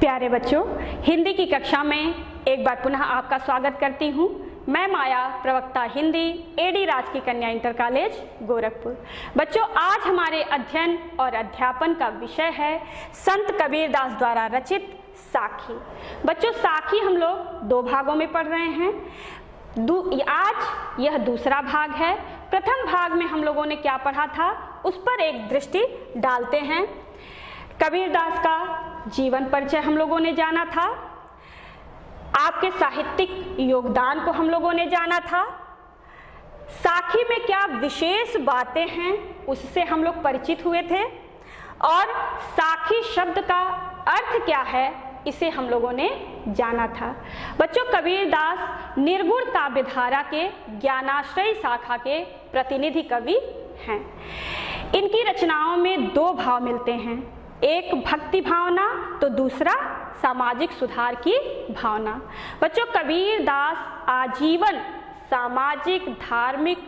प्यारे बच्चों, हिंदी की कक्षा में एक बार पुनः आपका स्वागत करती हूँ। मैं माया, प्रवक्ता हिंदी, एडी राजकीय कन्या इंटर कॉलेज गोरखपुर। बच्चों, आज हमारे अध्ययन और अध्यापन का विषय है संत कबीरदास द्वारा रचित साखी। बच्चों, साखी हम लोग दो भागों में पढ़ रहे हैं। आज यह दूसरा भाग है। प्रथम भाग में हम लोगों ने क्या पढ़ा था, उस पर एक दृष्टि डालते हैं। कबीरदास का जीवन परिचय हम लोगों ने जाना था, आपके साहित्यिक योगदान को हम लोगों ने जाना था, साखी में क्या विशेष बातें हैं उससे हम लोग परिचित हुए थे, और साखी शब्द का अर्थ क्या है इसे हम लोगों ने जाना था। बच्चों, कबीरदास निर्गुण काव्यधारा के ज्ञानाश्रयी शाखा के प्रतिनिधि कवि हैं। इनकी रचनाओं में दो भाव मिलते हैं, एक भक्ति भावना तो दूसरा सामाजिक सुधार की भावना। बच्चों, कबीरदास आजीवन सामाजिक धार्मिक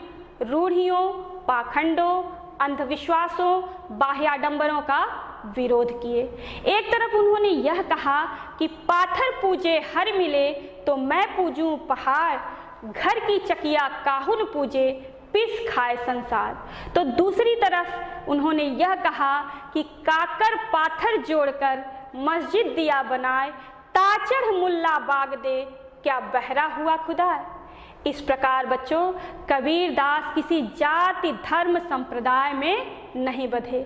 रूढ़ियों, पाखंडों, अंधविश्वासों, बाह्याडंबरों का विरोध किए। एक तरफ उन्होंने यह कहा कि पाथर पूजे हर मिले तो मैं पूजूं पहाड़, घर की चकिया काहुन पूजे पिस खाए संसार। तो दूसरी तरफ उन्होंने यह कहा कि काकर पाथर जोड़कर मस्जिद दिया बनाए, ताचढ़ मुल्ला बाग दे क्या बहरा हुआ खुदा। इस प्रकार बच्चों, कबीरदास किसी जाति धर्म संप्रदाय में नहीं बंधे।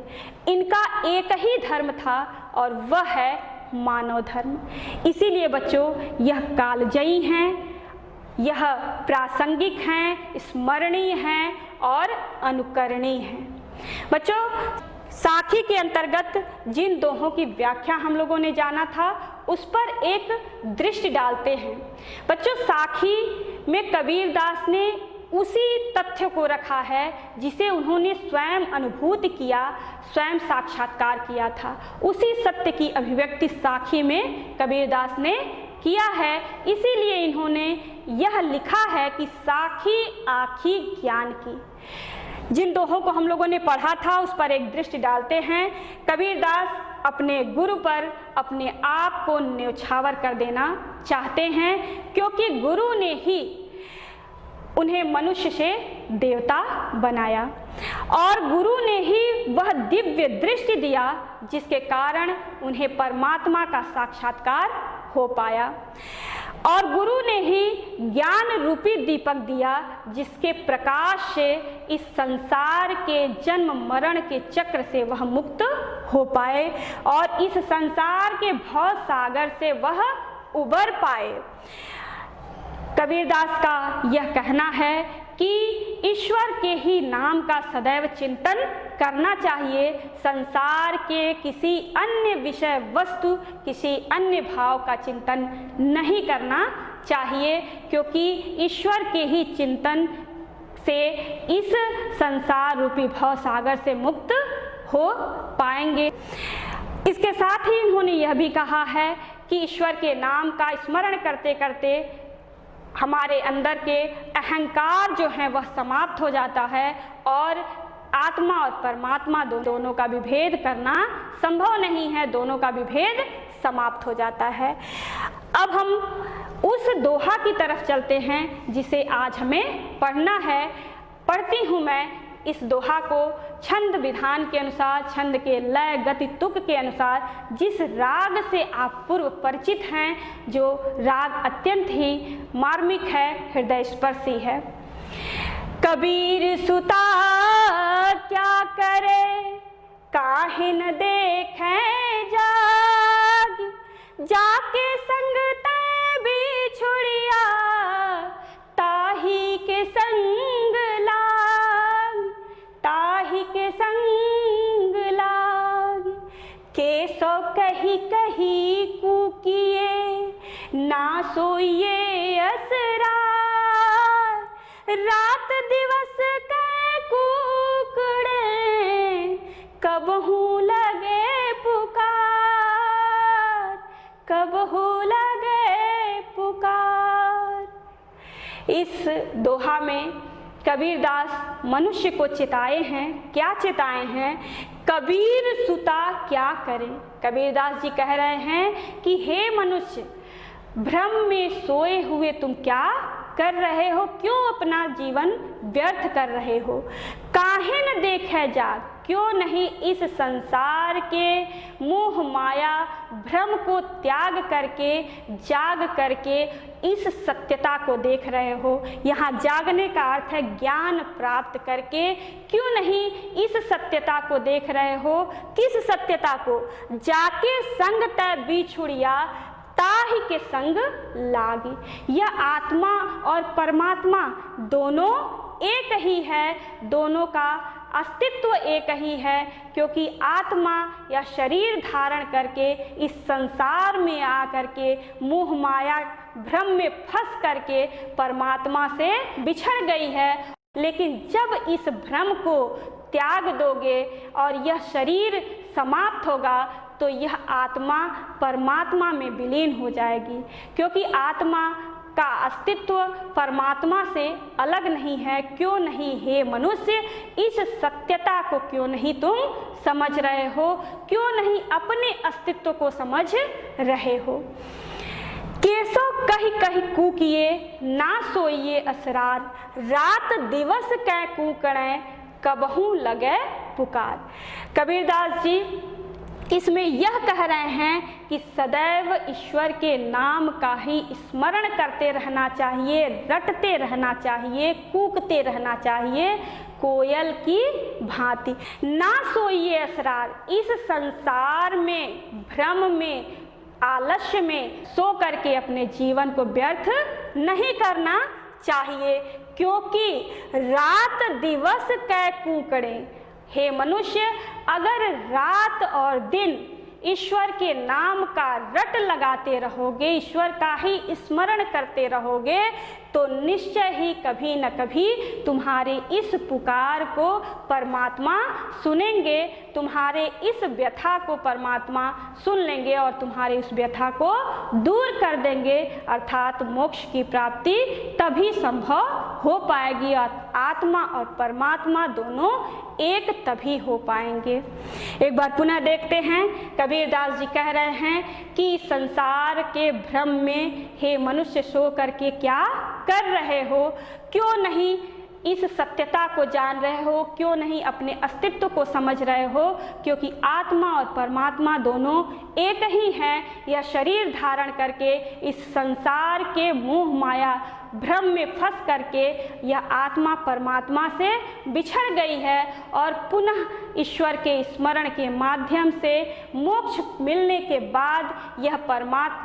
इनका एक ही धर्म था और वह है मानव धर्म। इसीलिए बच्चों, यह कालजयी हैं, यह प्रासंगिक हैं, स्मरणीय हैं और अनुकरणीय हैं। बच्चों, साखी के अंतर्गत जिन दोहों की व्याख्या हम लोगों ने जाना था उस पर एक दृष्टि डालते हैं। बच्चों, साखी में कबीरदास ने उसी तथ्य को रखा है जिसे उन्होंने स्वयं अनुभूति किया, स्वयं साक्षात्कार किया था। उसी सत्य की अभिव्यक्ति साखी में कबीरदास ने किया है। इसीलिए इन्होंने यह लिखा है कि साखी आखी ज्ञान की। जिन दोहों को हम लोगों ने पढ़ा था उस पर एक दृष्टि डालते हैं। कबीरदास अपने गुरु पर अपने आप को न्यौछावर कर देना चाहते हैं, क्योंकि गुरु ने ही उन्हें मनुष्य से देवता बनाया और गुरु ने ही वह दिव्य दृष्टि दिया जिसके कारण उन्हें परमात्मा का साक्षात्कार हो पाया, और गुरु ने ही ज्ञान रूपी दीपक दिया जिसके प्रकाश से इस संसार के जन्म मरण के चक्र से वह मुक्त हो पाए और इस संसार के भव सागर से वह उबर पाए। कबीरदास का यह कहना है कि ईश्वर के ही नाम का सदैव चिंतन करना चाहिए, संसार के किसी अन्य विषय वस्तु, किसी अन्य भाव का चिंतन नहीं करना चाहिए, क्योंकि ईश्वर के ही चिंतन से इस संसार रूपी भव सागर से मुक्त हो पाएंगे। इसके साथ ही इन्होंने यह भी कहा है कि ईश्वर के नाम का स्मरण करते करते हमारे अंदर के अहंकार जो है वह समाप्त हो जाता है और आत्मा और परमात्मा दोनों का विभेद करना संभव नहीं है, दोनों का विभेद समाप्त हो जाता है। अब हम उस दोहा की तरफ चलते हैं जिसे आज हमें पढ़ना है। पढ़ती हूँ मैं इस दोहा को छंद विधान के अनुसार, छंद के लय गति तुक के अनुसार, जिस राग से आप पूर्व परिचित हैं, जो राग अत्यंत ही मार्मिक है, हृदय स्पर्शी है। कबीर सुता क्या करे काहे न देखे जाग, जाके संग तै बिछुड़िया ताही के संग लाग, ताही के संग लाग। के सो कही कही कूकिए ना सोइए असरा, रात दिवस के कुकड़े कबहू लगे पुकार, कबहू लगे पुकार। इस दोहा में कबीरदास मनुष्य को चिताए हैं। क्या चिताए हैं? कबीर सुता क्या करे। कबीरदास जी कह रहे हैं कि हे मनुष्य, भ्रम में सोए हुए तुम क्या कर रहे हो, क्यों अपना जीवन व्यर्थ कर रहे हो। काहे न देखे जाग, क्यों नहीं इस संसार के मोह माया भ्रम को त्याग करके जाग करके इस सत्यता को देख रहे हो। यहाँ जागने का अर्थ है ज्ञान प्राप्त करके क्यों नहीं इस सत्यता को देख रहे हो। किस सत्यता को? जाके संग तै बिछुड़िया ताहि के संग लागी। यह आत्मा और परमात्मा दोनों एक ही है, दोनों का अस्तित्व एक ही है, क्योंकि आत्मा या शरीर धारण करके इस संसार में आकर के मोह माया भ्रम में फंस करके परमात्मा से बिछड़ गई है। लेकिन जब इस भ्रम को त्याग दोगे और यह शरीर समाप्त होगा तो यह आत्मा परमात्मा में विलीन हो जाएगी, क्योंकि आत्मा का अस्तित्व परमात्मा से अलग नहीं है। क्यों नहीं हे मनुष्य, इस सत्यता को क्यों नहीं तुम समझ रहे हो, क्यों नहीं अपने अस्तित्व को समझ रहे हो। केसो कही कही कूकिए ना सोइए असरार, रात दिवस कै कूकड़े कबहू लगे पुकार। कबीरदास जी इसमें यह कह रहे हैं कि सदैव ईश्वर के नाम का ही स्मरण करते रहना चाहिए, रटते रहना चाहिए, कूकते रहना चाहिए कोयल की भांति। ना सोइए असरार, इस संसार में भ्रम में आलस्य में सो करके अपने जीवन को व्यर्थ नहीं करना चाहिए, क्योंकि रात दिवस कै कूकड़े। हे मनुष्य, अगर रात और दिन ईश्वर के नाम का रट लगाते रहोगे, ईश्वर का ही स्मरण करते रहोगे, तो निश्चय ही कभी न कभी तुम्हारे इस पुकार को परमात्मा सुनेंगे, तुम्हारे इस व्यथा को परमात्मा सुन लेंगे और तुम्हारे उस व्यथा को दूर कर देंगे। अर्थात मोक्ष की प्राप्ति तभी संभव हो पाएगी और आत्मा और परमात्मा दोनों एक तभी हो पाएंगे। एक बार पुनः देखते हैं, कबीरदास जी कह रहे हैं कि संसार के भ्रम में हे मनुष्य सो करके क्या कर रहे हो, क्यों नहीं इस सत्यता को जान रहे हो, क्यों नहीं अपने अस्तित्व को समझ रहे हो, क्योंकि आत्मा और परमात्मा दोनों एक ही हैं। यह शरीर धारण करके इस संसार के मोह माया भ्रम में फंस करके यह आत्मा परमात्मा से बिछड़ गई है और पुनः ईश्वर के स्मरण के माध्यम से मोक्ष मिलने के बाद यह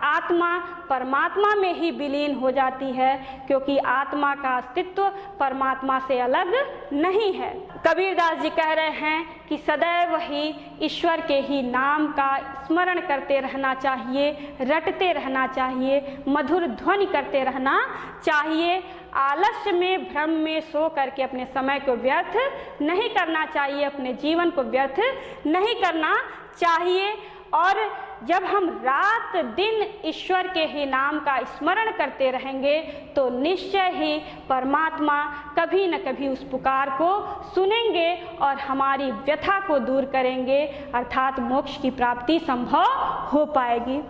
आत्मा परमात्मा में ही विलीन हो जाती है, क्योंकि आत्मा का अस्तित्व परमात्मा से अलग नहीं है। कबीरदास जी कह रहे हैं कि सदैव ही ईश्वर के ही नाम का स्मरण करते रहना चाहिए, रटते रहना चाहिए, मधुर ध्वनि करते रहना चाहिए। आलस्य में भ्रम में सो करके अपने समय को व्यर्थ नहीं करना चाहिए, अपने जीवन को व्यर्थ नहीं करना चाहिए। और जब हम रात दिन ईश्वर के ही नाम का स्मरण करते रहेंगे तो निश्चय ही परमात्मा कभी न कभी उस पुकार को सुनेंगे और हमारी व्यथा को दूर करेंगे, अर्थात मोक्ष की प्राप्ति संभव हो पाएगी।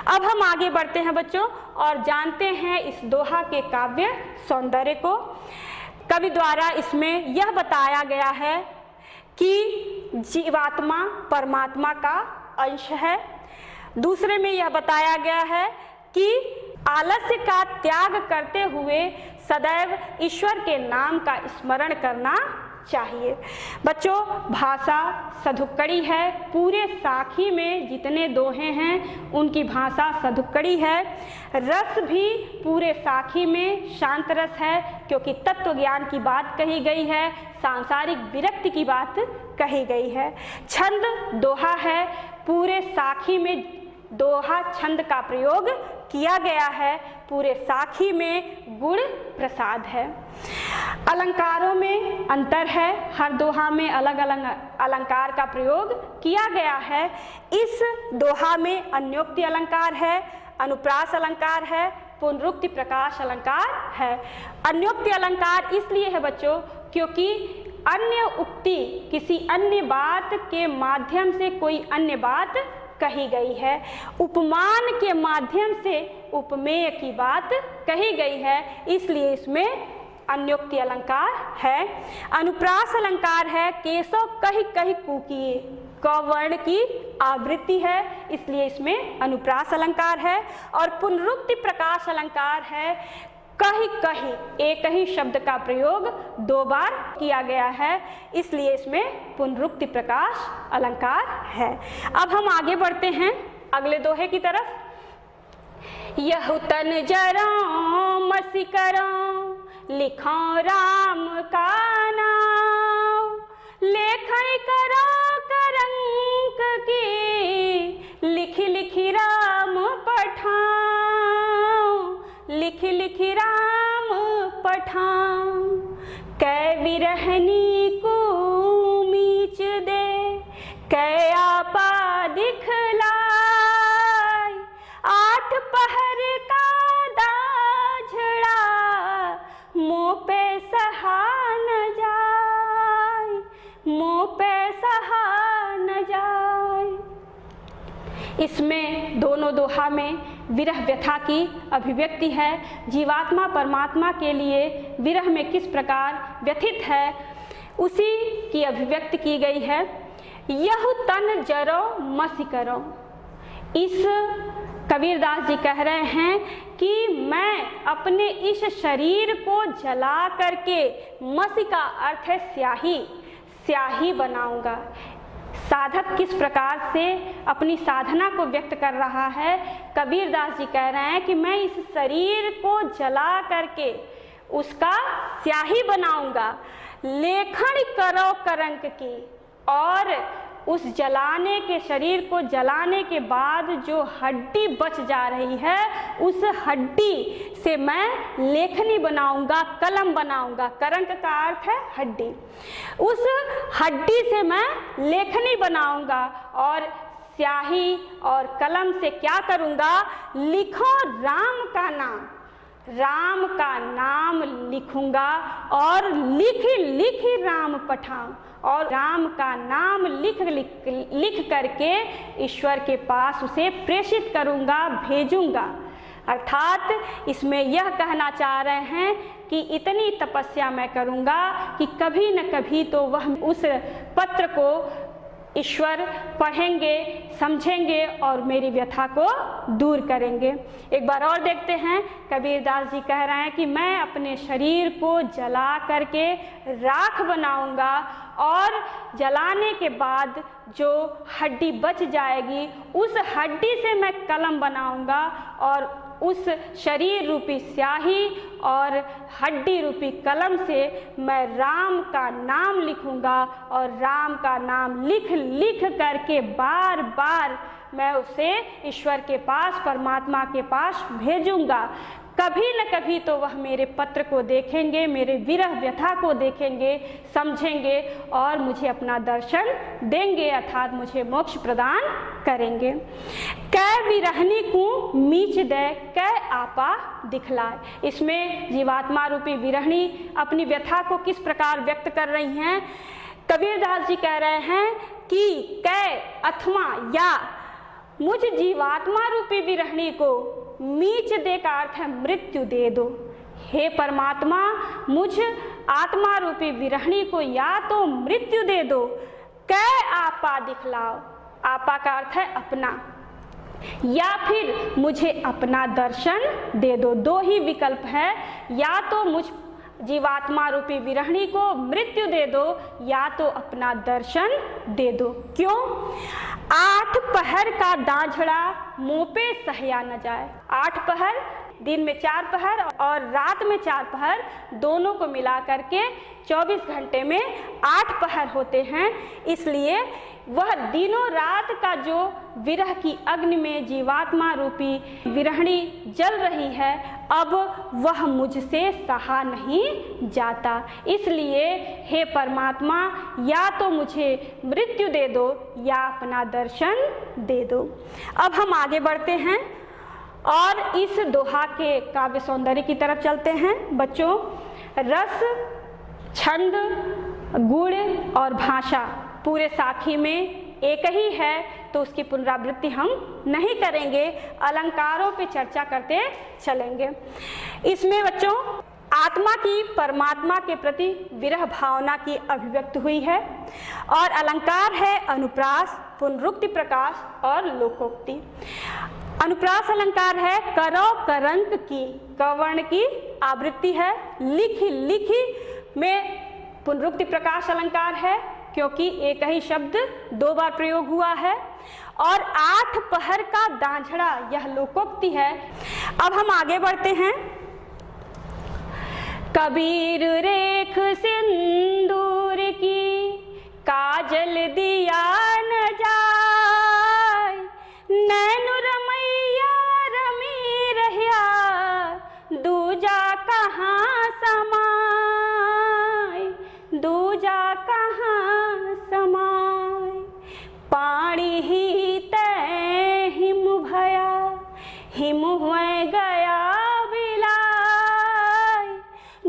अब हम आगे बढ़ते हैं बच्चों और जानते हैं इस दोहा के काव्य सौंदर्य को। कवि द्वारा इसमें यह बताया गया है कि जीवात्मा परमात्मा का अंश है। दूसरे में यह बताया गया है कि आलस्य का त्याग करते हुए सदैव ईश्वर के नाम का स्मरण करना चाहिए। बच्चों, भाषा सधुक्कड़ी है। पूरे साखी में जितने दोहे हैं उनकी भाषा सधुक्कड़ी है। रस भी पूरे साखी में शांत रस है, क्योंकि तत्व ज्ञान की बात कही गई है, सांसारिक विरक्ति की बात कही गई है। छंद दोहा है। पूरे साखी में दोहा छंद का प्रयोग किया गया है। पूरे साखी में गुण प्रसाद है। अलंकारों में अंतर है। हर दोहा में अलग अलग अलंकार का प्रयोग किया गया है। इस दोहा में अन्योक्ति अलंकार है, अनुप्रास अलंकार है, पुनरुक्ति प्रकाश अलंकार है। अन्योक्ति अलंकार इसलिए है बच्चों क्योंकि अन्य उक्ति, किसी अन्य बात के माध्यम से कोई अन्य बात कही गई है। उपमान के माध्यम से उपमेय की बात कही गई है, इसलिए इसमें अन्योक्ति अलंकार है। अनुप्रास अलंकार है। केशव कही कही कूकिए, क वर्ण की आवृत्ति है, इसलिए इसमें अनुप्रास अलंकार है। और पुनरुक्ति प्रकाश अलंकार है। कही कही, एक ही शब्द का प्रयोग 2 बार किया गया है, इसलिए इसमें पुनरुक्ति प्रकाश अलंकार है। अब हम आगे बढ़ते हैं अगले दोहे की तरफ। यहु तन जरां मसी करां, लिखो राम का नाम, लेखन करो करंक की, लिखी लिखी राम पठाओ, लिखी लिखी राम पठाओ। कै विरहनी को मीच दे, कै आपा दिखलाय, 8 पहर का दाझड़ा, मुँह पे सहा न जाए, मुँह पे सहा न जाए। इसमें दोनों दोहा में विरह व्यथा की अभिव्यक्ति है। जीवात्मा परमात्मा के लिए विरह में किस प्रकार व्यथित है, उसी की अभिव्यक्ति की गई है। यहु तन जरो मसी करो। इस कबीरदास जी कह रहे हैं कि मैं अपने इस शरीर को जला करके, मसी का अर्थ है स्याही, स्याही बनाऊंगा। साधक किस प्रकार से अपनी साधना को व्यक्त कर रहा है। कबीरदास जी कह रहे हैं कि मैं इस शरीर को जला करके उसका स्याही बनाऊंगा। लेखन करो करंक की, और उस जलाने के, शरीर को जलाने के बाद जो हड्डी बच जा रही है, उस हड्डी से मैं लेखनी बनाऊंगा, कलम बनाऊंगा। करंक का अर्थ है हड्डी। उस हड्डी से मैं लेखनी बनाऊंगा और स्याही और कलम से क्या करूंगा, लिखो राम का नाम, राम का नाम लिखूंगा और लिख लिख राम पठाऊं, और राम का नाम लिख करके ईश्वर के पास उसे प्रेषित करूंगा, भेजूंगा। अर्थात इसमें यह कहना चाह रहे हैं कि इतनी तपस्या मैं करूंगा कि कभी न कभी तो वह उस पत्र को ईश्वर पढ़ेंगे, समझेंगे और मेरी व्यथा को दूर करेंगे। एक बार और देखते हैं। कबीरदास जी कह रहे हैं कि मैं अपने शरीर को जला करके राख बनाऊंगा, और जलाने के बाद जो हड्डी बच जाएगी, उस हड्डी से मैं कलम बनाऊंगा, और उस शरीर रूपी स्याही और हड्डी रूपी कलम से मैं राम का नाम लिखूंगा, और राम का नाम लिख लिख करके बार बार मैं उसे ईश्वर के पास, परमात्मा के पास भेजूंगा। कभी न कभी तो वह मेरे पत्र को देखेंगे, मेरे विरह व्यथा को देखेंगे, समझेंगे और मुझे अपना दर्शन देंगे, अर्थात मुझे मोक्ष प्रदान करेंगे। कै विरहनी को मीच दे, कै आपा दिखलाए। इसमें जीवात्मा रूपी विरहणी अपनी व्यथा को किस प्रकार व्यक्त कर रही हैं। कबीरदास जी कह रहे हैं कि कै अथवा या मुझ जीवात्मा रूपी विरहणी को मीच दे का अर्थ है मृत्यु दे दो। हे परमात्मा, मुझ आत्मा रूपी विरहणी को या तो मृत्यु दे दो, कै आपा दिखलाओ, आपा का अर्थ है अपना, या फिर मुझे अपना दर्शन दे दो। 2 ही विकल्प है, या तो मुझ जीवात्मा रूपी विरहणी को मृत्यु दे दो, या तो अपना दर्शन दे दो। क्यों? 8 पहर का दाझड़ा मुँह पे सहया न जाए। 8 पहर, दिन में 4 पहर और रात में 4 पहर, दोनों को मिला करके 24 घंटे में 8 पहर होते हैं। इसलिए वह दिनों रात का जो विरह की अग्नि में जीवात्मा रूपी विरहणी जल रही है, अब वह मुझसे सहा नहीं जाता। इसलिए हे परमात्मा, या तो मुझे मृत्यु दे दो या अपना दर्शन दे दो। अब हम आगे बढ़ते हैं और इस दोहा के काव्य सौंदर्य की तरफ चलते हैं। बच्चों, रस, छंद, गुण और भाषा पूरे साखी में एक ही है तो उसकी पुनरावृत्ति हम नहीं करेंगे, अलंकारों पे चर्चा करते चलेंगे। इसमें बच्चों आत्मा की परमात्मा के प्रति विरह भावना की अभिव्यक्ति हुई है और अलंकार है अनुप्रास, पुनरुक्ति, प्रकाश और लोकोक्ति। अनुप्रास अलंकार है करो करंक की, कवर्ण की आवृत्ति है, लिखी लिखी में पुनरुक्ति प्रकाश अलंकार है क्योंकि एक ही शब्द 2 बार प्रयोग हुआ है, और 8 पहर का दांझड़ा यह लोकोक्ति है। अब हम आगे बढ़ते हैं। कबीर रेख सिंदूर की, काजल दिया न जाय, नैन रमैया रमी रहिया, दूजा कहाँ समाय, दूजा कहाँ समाय, पानी ही तय हिम भया, हिम हुए गया बिलाय,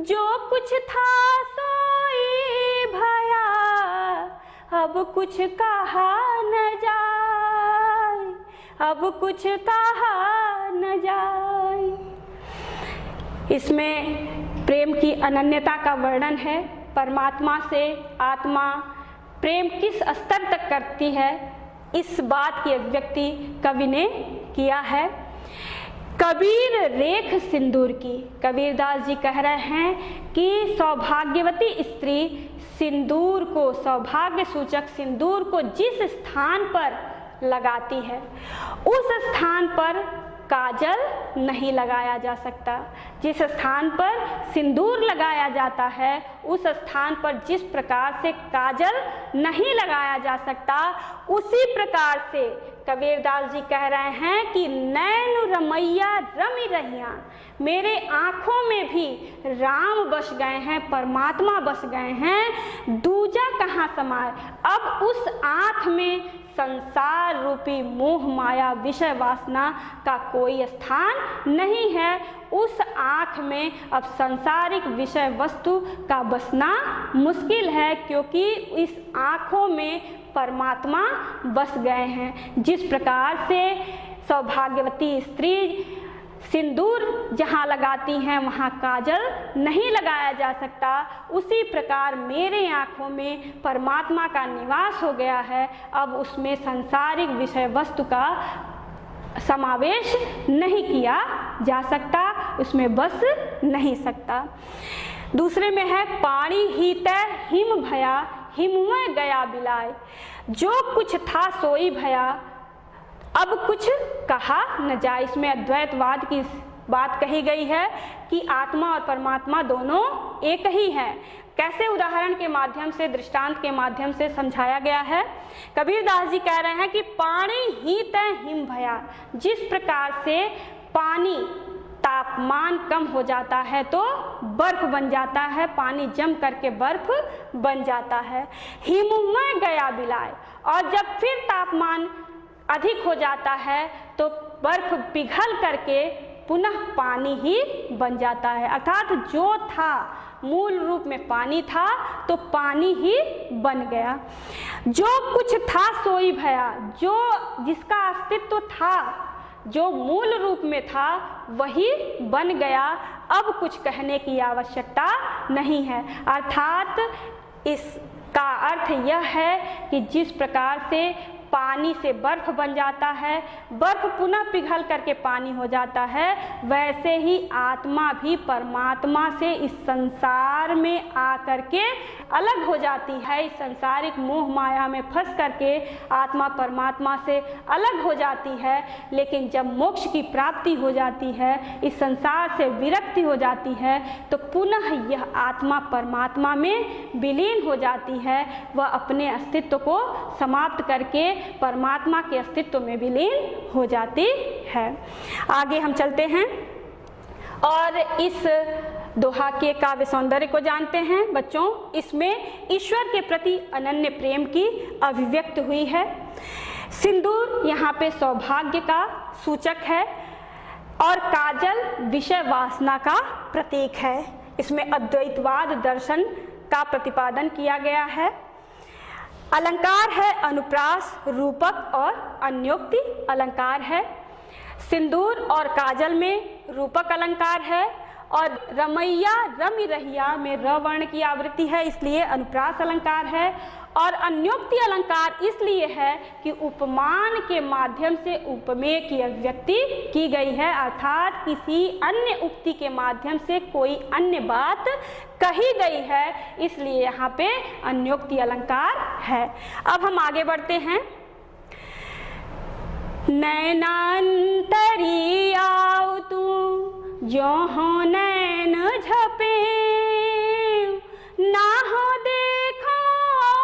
जो कुछ था सोई भया, अब कुछ कहा न जाए, अब कुछ कहा न जाए। इसमें प्रेम की अनन्यता का वर्णन है। परमात्मा से आत्मा प्रेम किस स्तर तक करती है, इस बात की अभिव्यक्ति कवि ने किया है। कबीर रेख सिंदूर की, कबीरदास जी कह रहे हैं कि सौभाग्यवती स्त्री सिंदूर को, सौभाग्य सूचक सिंदूर को जिस स्थान पर लगाती है उस स्थान पर काजल नहीं लगाया जा सकता। जिस स्थान पर सिंदूर लगाया जाता है उस स्थान पर जिस प्रकार से काजल नहीं लगाया जा सकता, उसी प्रकार से कबीरदास जी कह रहे हैं कि नैन रमैया रमी रहिया, मेरे आँखों में भी राम बस गए हैं, परमात्मा बस गए हैं, दूजा कहाँ समाए। अब उस आँख में संसार रूपी मोह माया विषय वासना का कोई स्थान नहीं है। उस आँख में अब सांसारिक विषय वस्तु का बसना मुश्किल है क्योंकि इस आँखों में परमात्मा बस गए हैं। जिस प्रकार से सौभाग्यवती स्त्री सिंदूर जहाँ लगाती हैं वहाँ काजल नहीं लगाया जा सकता, उसी प्रकार मेरे आँखों में परमात्मा का निवास हो गया है। अब उसमें सांसारिक विषय वस्तु का समावेश नहीं किया जा सकता, उसमें बस नहीं सकता। दूसरे में है पानी ही तय हिम भया, हिमवे गया बिलाय, जो कुछ था सोई भया, अब कुछ कहा न जाए। इसमें अद्वैतवाद की बात कही गई है कि आत्मा और परमात्मा दोनों एक ही हैं। कैसे? उदाहरण के माध्यम से, दृष्टांत के माध्यम से समझाया गया है। कबीरदास जी कह रहे हैं कि पानी ही तय हिम भया, जिस प्रकार से पानी तापमान कम हो जाता है तो बर्फ बन जाता है, पानी जम करके बर्फ बन जाता है। हिमवे गया बिलाय, और जब फिर तापमान अधिक हो जाता है तो बर्फ पिघल करके पुनः पानी ही बन जाता है। अर्थात जो था मूल रूप में पानी था तो पानी ही बन गया। जो कुछ था सोई भया, जो जिसका अस्तित्व था, जो मूल रूप में था वही बन गया। अब कुछ कहने की आवश्यकता नहीं है। अर्थात इसका अर्थ यह है कि जिस प्रकार से पानी से बर्फ बन जाता है, बर्फ पुनः पिघल करके पानी हो जाता है, वैसे ही आत्मा भी परमात्मा से इस संसार में आकर के अलग हो जाती है। इस संसारिक मोह माया में फंस करके आत्मा परमात्मा से अलग हो जाती है। लेकिन जब मोक्ष की प्राप्ति हो जाती है, इस संसार से विरक्ति हो जाती है, तो पुनः यह आत्मा परमात्मा में विलीन हो जाती है। वह अपने अस्तित्व को समाप्त करके परमात्मा के अस्तित्व में विलीन हो जाती है। आगे हम चलते हैं और इस दोहा के काव्य सौंदर्य को जानते हैं। बच्चों, इसमें ईश्वर के प्रति अनन्य प्रेम की अभिव्यक्ति हुई है। सिंदूर यहाँ पे सौभाग्य का सूचक है और काजल विषय वासना का प्रतीक है। इसमें अद्वैतवाद दर्शन का प्रतिपादन किया गया है। अलंकार है अनुप्रास, रूपक और अन्योक्ति अलंकार है। सिंदूर और काजल में रूपक अलंकार है और रमैया रमि रहिया में र वर्ण की आवृत्ति है, इसलिए अनुप्रास अलंकार है। और अन्योक्ति अलंकार इसलिए है कि उपमान के माध्यम से उपमेय की अभिव्यक्ति की गई है, अर्थात किसी अन्य उक्ति के माध्यम से कोई अन्य बात कही गई है, इसलिए यहाँ पे अन्योक्ति अलंकार है। अब हम आगे बढ़ते हैं। नैनांतरी आओ तू जो हो नैन झपे, ना हो देखो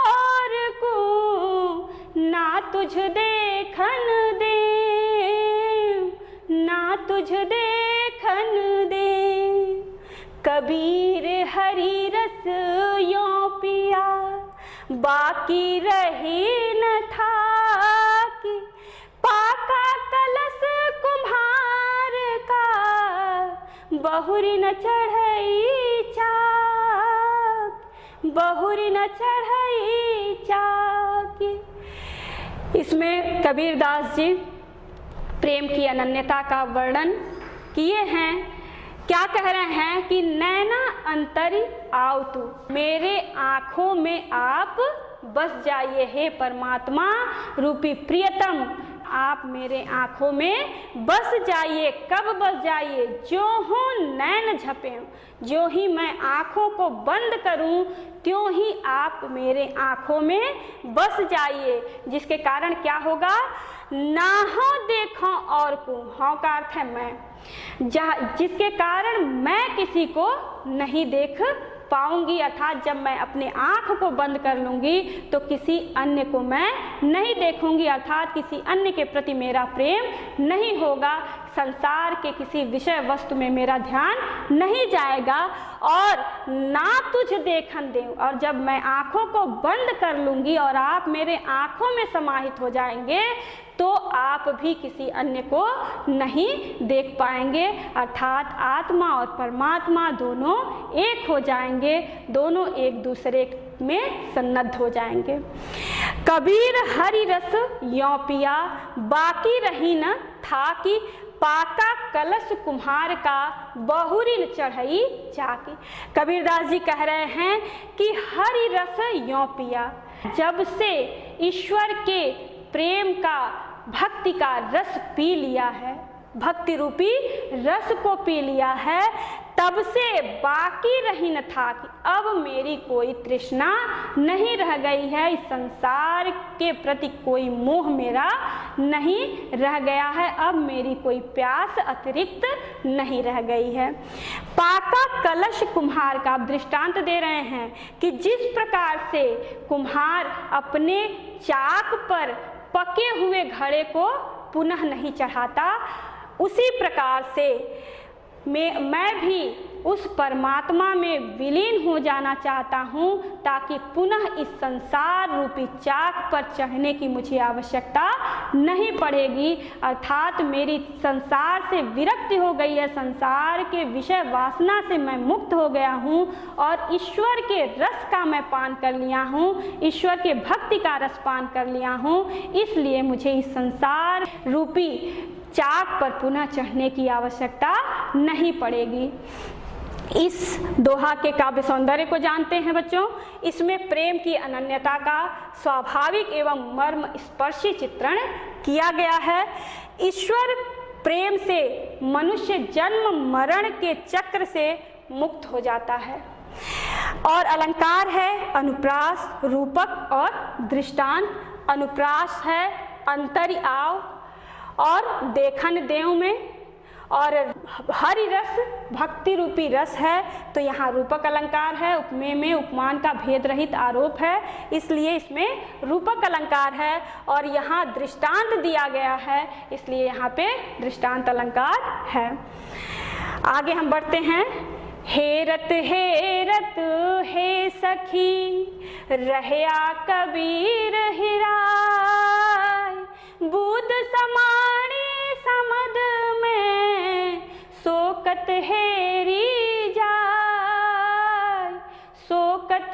और को, ना तुझ देखन दे, ना तुझ देखन दे। कबीर हरि रस यो पिया, बाकी रही न था कि, पाका कलश कुम्हार का, बहुरी न चढ़ई चाक, बहुरी न चढ़ई चाक। इसमें कबीरदास जी प्रेम की अनन्यता का वर्णन किए हैं। क्या कह रहे हैं कि नैना अंतरी आओ तू, मेरे आँखों में आप बस जाइए हे परमात्मा रूपी प्रियतम, आप मेरे आँखों में बस जाइए। कब बस जाइए? जो हूँ नैन झपे, जो ही मैं आँखों को बंद करूँ त्यों ही आप मेरे आँखों में बस जाइए, जिसके कारण क्या होगा? ना हो देखो और को, हाँ का अर्थ है मैं, जिसके कारण मैं किसी को नहीं देख पाऊंगी, अर्थात जब मैं अपने आँख को बंद कर लूँगी तो किसी अन्य को मैं नहीं देखूंगी, अर्थात किसी अन्य के प्रति मेरा प्रेम नहीं होगा, संसार के किसी विषय वस्तु में मेरा ध्यान नहीं जाएगा। और ना तुझ देखन दे, और जब मैं आँखों को बंद कर लूँगी और आप मेरे आँखों में समाहित हो जाएंगे तो आप भी किसी अन्य को नहीं देख पाएंगे, अर्थात आत्मा और परमात्मा दोनों एक हो जाएंगे, दोनों एक दूसरे में सन्नद्ध हो जाएंगे। कबीर हरि रस यों पिया, बाकी रही न था कि, पाका कलश कुम्हार का, बहुरी न चढ़ई चाकी। कबीरदास जी कह रहे हैं कि हरि रस यों पिया, जब से ईश्वर के प्रेम का, भक्ति का रस पी लिया है, भक्ति रूपी रस को पी लिया है, तब से बाकी रही न था कि, अब मेरी कोई तृष्णा नहीं रह गई है, इस संसार के प्रति कोई मोह मेरा नहीं रह गया है, अब मेरी कोई प्यास अतिरिक्त नहीं रह गई है। पाका कलश कुम्हार का दृष्टांत दे रहे हैं कि जिस प्रकार से कुम्हार अपने चाक पर पके हुए घड़े को पुनः नहीं चढ़ाता, उसी प्रकार से मैं भी उस परमात्मा में विलीन हो जाना चाहता हूँ, ताकि पुनः इस संसार रूपी चाक पर चढ़ने की मुझे आवश्यकता नहीं पड़ेगी, अर्थात मेरी संसार से विरक्ति हो गई है, संसार के विषय वासना से मैं मुक्त हो गया हूँ और ईश्वर के रस का मैं पान कर लिया हूँ, ईश्वर के भक्ति का रस पान कर लिया हूँ, इसलिए मुझे इस संसार रूपी चाक पर पुनः चढ़ने की आवश्यकता नहीं पड़ेगी। इस दोहा के काव्य सौंदर्य को जानते हैं बच्चों। इसमें प्रेम की अनन्यता का स्वाभाविक एवं मर्म स्पर्शी चित्रण किया गया है। ईश्वर प्रेम से मनुष्य जन्म मरण के चक्र से मुक्त हो जाता है। और अलंकार है अनुप्रास, रूपक और दृष्टांत। अनुप्रास है अंतरि आव और देखन देव में, और हरि रस भक्ति रूपी रस है, तो यहाँ रूपक अलंकार है। उपमेय में उपमान का भेद रहित आरोप है, इसलिए इसमें रूपक अलंकार है। और यहाँ दृष्टांत दिया गया है, इसलिए यहाँ पे दृष्टांत अलंकार है। आगे हम बढ़ते हैं। हेरत हेरत हे सखी, रहया कबीर हिराय, बूद समाणी समद में, शोकत हेरी जाय, शोकत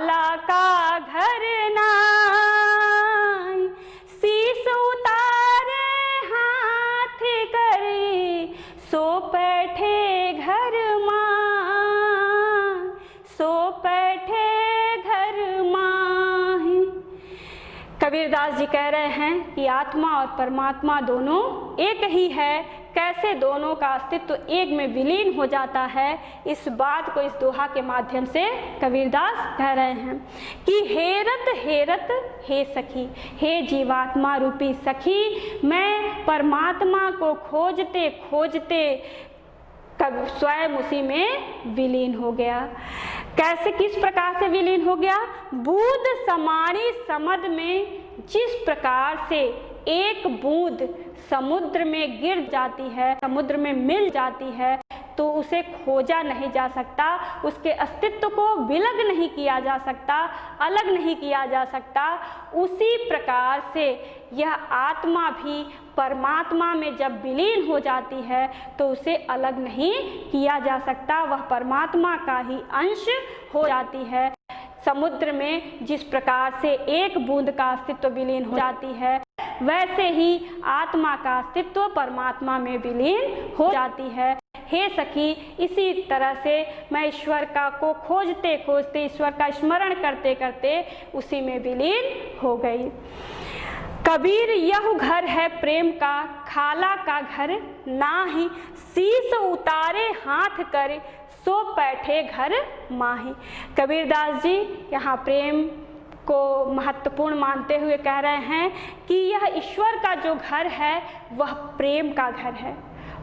खाला का घर नाई, शीस उतारे हाथ करी, सो बैठे घर माँ, सो बैठे घर माँ। कबीरदास जी कह रहे हैं कि आत्मा और परमात्मा दोनों एक ही है। कैसे दोनों का अस्तित्व एक में विलीन हो जाता है, इस बात को इस दोहा के माध्यम से कबीरदास कह रहे हैं कि हेरत हेरत हे सखी, हे जीवात्मा रूपी सखी, मैं परमात्मा को खोजते खोजते कब स्वयं उसी में विलीन हो गया। कैसे, किस प्रकार से विलीन हो गया? बूंद समानी समद में जिस प्रकार से एक बूंद समुद्र में गिर जाती है, समुद्र में मिल जाती है, तो उसे खोजा नहीं जा सकता, उसके अस्तित्व को विलग नहीं किया जा सकता, अलग नहीं किया जा सकता। उसी प्रकार से यह आत्मा भी परमात्मा में जब विलीन हो जाती है तो उसे अलग नहीं किया जा सकता, वह परमात्मा का ही अंश हो जाती है। समुद्र में जिस प्रकार से एक बूंद का अस्तित्व विलीन हो जाती है, वैसे ही आत्मा का अस्तित्व परमात्मा में विलीन हो जाती है। हे सखी, इसी तरह से मैं ईश्वर का को खोजते खोजते, ईश्वर का स्मरण करते करते उसी में विलीन हो गई। कबीर यह घर है प्रेम का, खाला का घर नाही, शीस उतारे हाथ करे, सो बैठे घर माही। कबीरदास जी यहाँ प्रेम को महत्वपूर्ण मानते हुए कह रहे हैं कि यह ईश्वर का जो घर है वह प्रेम का घर है,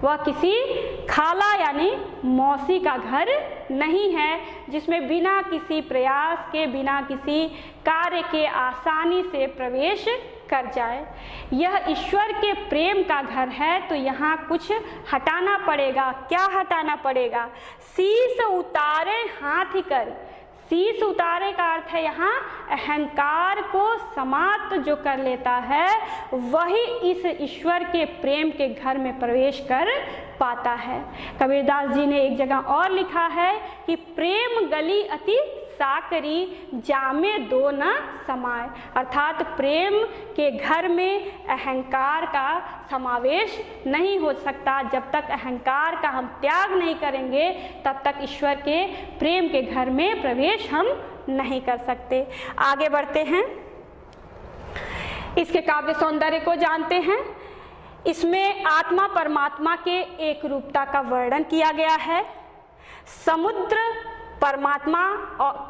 वह किसी खाला यानी मौसी का घर नहीं है, जिसमें बिना किसी प्रयास के, बिना किसी कार्य के आसानी से प्रवेश कर जाए। यह ईश्वर के प्रेम का घर है, तो यहाँ कुछ हटाना पड़ेगा। क्या हटाना पड़ेगा? शीस उतारे हाथ कर। शीस उतारे का अर्थ है यहाँ अहंकार को समाप्त जो कर लेता है, वही इस ईश्वर के प्रेम के घर में प्रवेश कर पाता है। कबीरदास जी ने एक जगह और लिखा है कि प्रेम गली अति साकरी, जामे दो न समाए। अर्थात प्रेम के घर में अहंकार का समावेश नहीं हो सकता। जब तक अहंकार का हम त्याग नहीं करेंगे, तब तक ईश्वर के प्रेम के घर में प्रवेश हम नहीं कर सकते। आगे बढ़ते हैं, इसके काव्य सौंदर्य को जानते हैं। इसमें आत्मा परमात्मा के एक रूपता का वर्णन किया गया है। समुद्र परमात्मा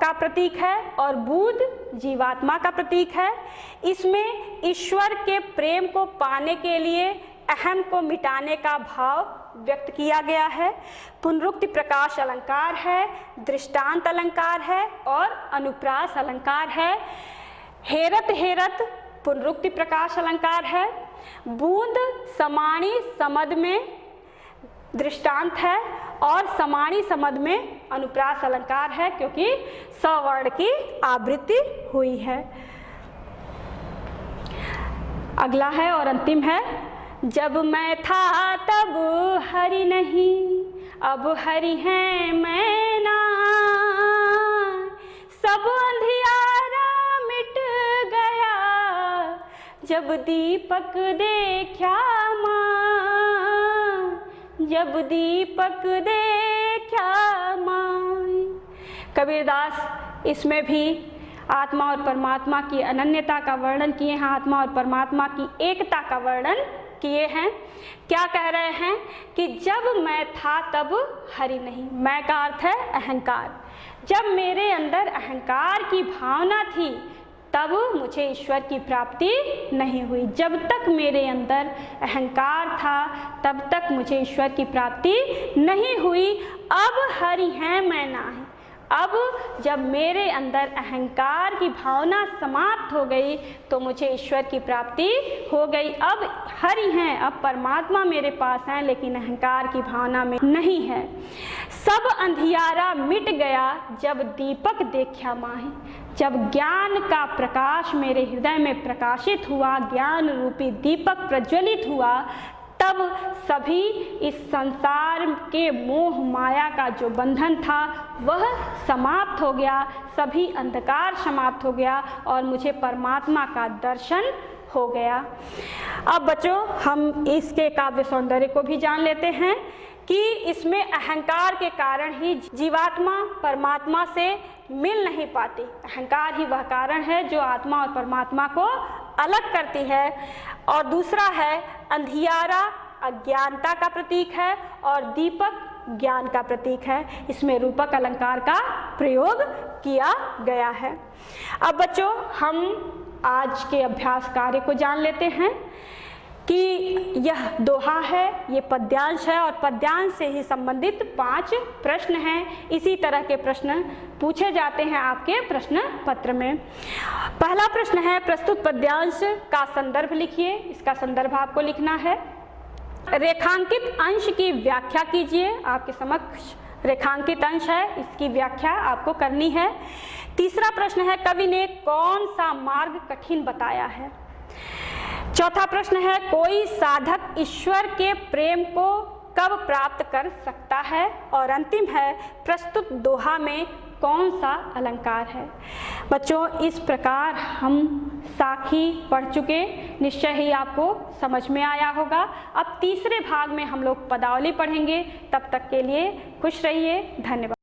का प्रतीक है और बूंद जीवात्मा का प्रतीक है। इसमें ईश्वर के प्रेम को पाने के लिए अहम को मिटाने का भाव व्यक्त किया गया है। पुनरुक्ति प्रकाश अलंकार है, दृष्टांत अलंकार है और अनुप्रास अलंकार है। हेरत हेरत पुनरुक्ति प्रकाश अलंकार है। बूंद समाणी समद में दृष्टांत है और समाणी समद में अनुप्रास अलंकार है, क्योंकि सवर्ण की आवृत्ति हुई है। अगला है और अंतिम है, जब मैं था तब हरि नहीं, अब हरि है मैं ना, सब अंधियारा मिट गया, जब दीपक देखा माँ, जब दीपक देखा माँ। कबीरदास इसमें भी आत्मा और परमात्मा की अनन्यता का वर्णन किए हैं, आत्मा और परमात्मा की एकता का वर्णन किए हैं। क्या कह रहे हैं कि जब मैं था तब हरि नहीं। मैं का अर्थ है अहंकार। जब मेरे अंदर अहंकार की भावना थी, तब मुझे ईश्वर की प्राप्ति नहीं हुई। जब तक मेरे अंदर अहंकार था, तब तक मुझे ईश्वर की प्राप्ति नहीं हुई। अब हरि है मैं नाही। अब जब मेरे अंदर अहंकार की भावना समाप्त हो गई, तो मुझे ईश्वर की प्राप्ति हो गई। अब हरि हैं, अब परमात्मा मेरे पास हैं, लेकिन अहंकार की भावना में नहीं है। सब अंधियारा मिट गया, जब दीपक देखा माही। जब ज्ञान का प्रकाश मेरे हृदय में प्रकाशित हुआ, ज्ञान रूपी दीपक प्रज्वलित हुआ, तब सभी इस संसार के मोह माया का जो बंधन था वह समाप्त हो गया, सभी अंधकार समाप्त हो गया और मुझे परमात्मा का दर्शन हो गया। अब बच्चों हम इसके काव्य सौंदर्य को भी जान लेते हैं कि इसमें अहंकार के कारण ही जीवात्मा परमात्मा से मिल नहीं पाती। अहंकार ही वह कारण है जो आत्मा और परमात्मा को अलग करती है। और दूसरा है अंधियारा अज्ञानता का प्रतीक है और दीपक ज्ञान का प्रतीक है। इसमें रूपक अलंकार का प्रयोग किया गया है। अब बच्चों हम आज के अभ्यास कार्य को जान लेते हैं कि यह दोहा है, ये पद्यांश है और पद्यांश से ही संबंधित 5 प्रश्न हैं। इसी तरह के प्रश्न पूछे जाते हैं आपके प्रश्न पत्र में। पहला प्रश्न है प्रस्तुत पद्यांश का संदर्भ लिखिए। इसका संदर्भ आपको लिखना है। रेखांकित अंश की व्याख्या कीजिए। आपके समक्ष रेखांकित अंश है, इसकी व्याख्या आपको करनी है। तीसरा प्रश्न है कवि ने कौन सा मार्ग कठिन बताया है। चौथा प्रश्न है कोई साधक ईश्वर के प्रेम को कब प्राप्त कर सकता है। और अंतिम है प्रस्तुत दोहा में कौन सा अलंकार है। बच्चों इस प्रकार हम साखी पढ़ चुके, निश्चय ही आपको समझ में आया होगा। अब तीसरे भाग में हम लोग पदावली पढ़ेंगे। तब तक के लिए खुश रहिए। धन्यवाद।